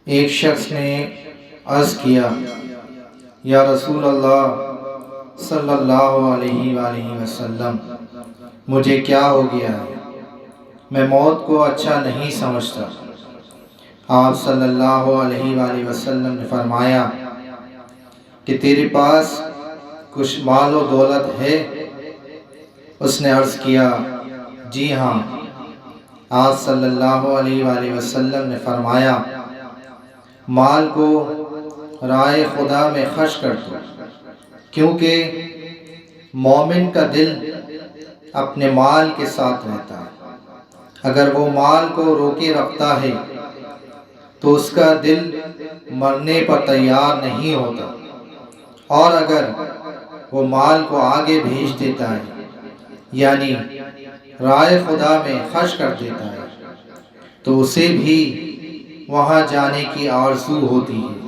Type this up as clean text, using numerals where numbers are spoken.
ایک شخص نے عرض کیا، یا رسول اللہ صلی اللہ علیہ وآلہ وسلم، مجھے کیا ہو گیا ہے؟ میں موت کو اچھا نہیں سمجھتا۔ آپ صلی اللہ علیہ وآلہ وسلم نے فرمایا کہ تیرے پاس کچھ مال و دولت ہے؟ اس نے عرض کیا، جی ہاں۔ آپ صلی اللہ علیہ وآلہ وسلم نے فرمایا، مال کو راہ خدا میں خرچ کر دو، کیونکہ مومن کا دل اپنے مال کے ساتھ رہتا ہے۔ اگر وہ مال کو روکے رکھتا ہے تو اس کا دل مرنے پر تیار نہیں ہوتا، اور اگر وہ مال کو آگے بھیج دیتا ہے، یعنی راہ خدا میں خرچ کر دیتا ہے، تو اسے بھی وہاں جانے کی آرزو ہوتی ہے۔